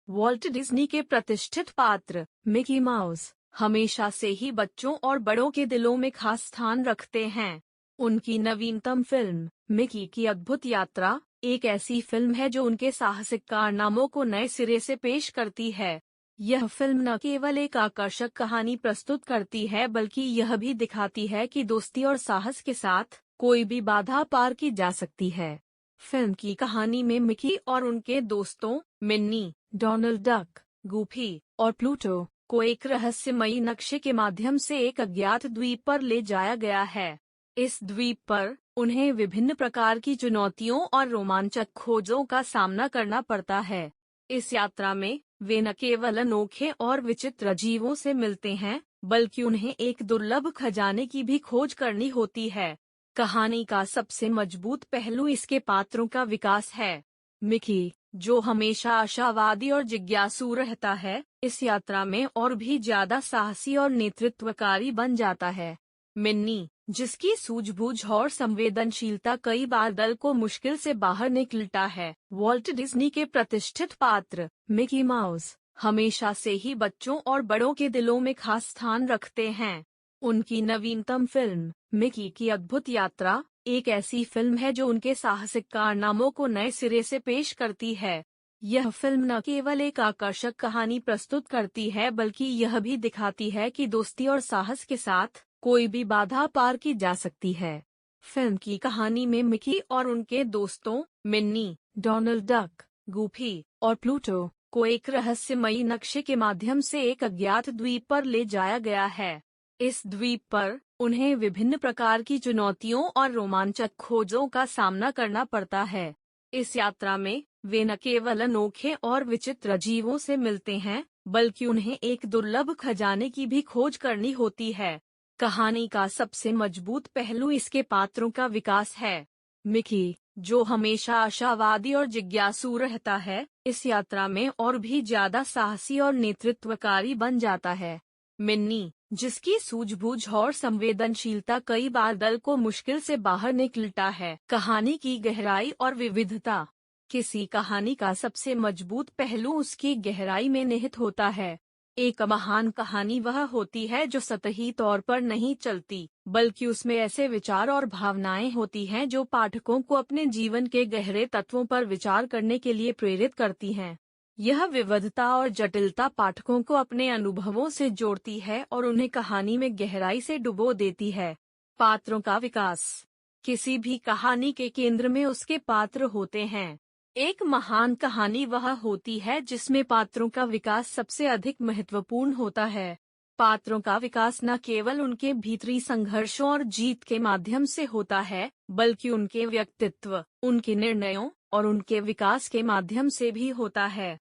Walt Disney के प्रतिष्ठित पात्र मिकी माउस हमेशा से ही बच्चों और बड़ों के दिलों में खास स्थान रखते हैं। उनकी नवीनतम फिल्म मिकी की अद्भुत यात्रा एक ऐसी फिल्म है जो उनके साहसिक कारनामों को नए सिरे से पेश करती है। यह फिल्म न केवल एक आकर्षक कहानी प्रस्तुत करती है बल्कि यह भी दिखाती है कि दोस्ती और साहस के साथ कोई भी बाधा पार की जा सकती है। फिल्म की कहानी में मिकी और उनके दोस्तों मिन्नी, डोनाल्ड डक, गूफी और प्लूटो को एक रहस्यमयी नक्शे के माध्यम से एक अज्ञात द्वीप पर ले जाया गया है। इस द्वीप पर उन्हें विभिन्न प्रकार की चुनौतियों और रोमांचक खोजों का सामना करना पड़ता है। इस यात्रा में वे न केवल अनोखे और विचित्र जीवों से मिलते हैं बल्कि उन्हें एक दुर्लभ खजाने की भी खोज करनी होती है। कहानी का सबसे मजबूत पहलू इसके पात्रों का विकास है। मिकी, जो हमेशा आशावादी और जिज्ञासु रहता है, इस यात्रा में और भी ज्यादा साहसी और नेतृत्वकारी बन जाता है। मिन्नी, जिसकी सूझबूझ और संवेदनशीलता कई बार दल को मुश्किल से बाहर निकलता है। वॉल्ट डिज्नी के प्रतिष्ठित पात्र मिकी माउस हमेशा से ही बच्चों और बड़ों के दिलों में खास स्थान रखते हैं। उनकी नवीनतम फिल्म मिकी की अद्भुत यात्रा एक ऐसी फिल्म है जो उनके साहसिक कारनामों को नए सिरे से पेश करती है। यह फिल्म न केवल एक आकर्षक कहानी प्रस्तुत करती है बल्कि यह भी दिखाती है कि दोस्ती और साहस के साथ कोई भी बाधा पार की जा सकती है। फिल्म की कहानी में मिकी और उनके दोस्तों मिन्नी, डोनाल्ड डक, गूफी और प्लूटो को एक रहस्यमयी नक्शे के माध्यम से एक अज्ञात द्वीप पर ले जाया गया है। इस द्वीप पर उन्हें विभिन्न प्रकार की चुनौतियों और रोमांचक खोजों का सामना करना पड़ता है। इस यात्रा में वे न केवल अनोखे और विचित्र जीवों से मिलते हैं बल्कि उन्हें एक दुर्लभ खजाने की भी खोज करनी होती है। कहानी का सबसे मजबूत पहलू इसके पात्रों का विकास है। मिकी, जो हमेशा आशावादी और जिज्ञासु रहता है, इस यात्रा में और भी ज्यादा साहसी और नेतृत्वकारी बन जाता है। मिन्नी, जिसकी सूझबूझ और संवेदनशीलता कई बार दल को मुश्किल से बाहर निकलता है। कहानी की गहराई और विविधता। किसी कहानी का सबसे मजबूत पहलू उसकी गहराई में निहित होता है। एक महान कहानी वह होती है जो सतही तौर पर नहीं चलती, बल्कि उसमें ऐसे विचार और भावनाएं होती हैं जो पाठकों को अपने जीवन के गहरे तत्वों पर विचार करने के लिए प्रेरित करती हैं। यह विविधता और जटिलता पाठकों को अपने अनुभवों से जोड़ती है और उन्हें कहानी में गहराई से डुबो देती है। पात्रों का विकास। किसी भी कहानी के केंद्र में उसके पात्र होते हैं। एक महान कहानी वह होती है जिसमें पात्रों का विकास सबसे अधिक महत्वपूर्ण होता है। पात्रों का विकास न केवल उनके भीतरी संघर्षों और जीत के माध्यम से होता है, बल्कि उनके व्यक्तित्व, उनके निर्णयों और उनके विकास के माध्यम से भी होता है।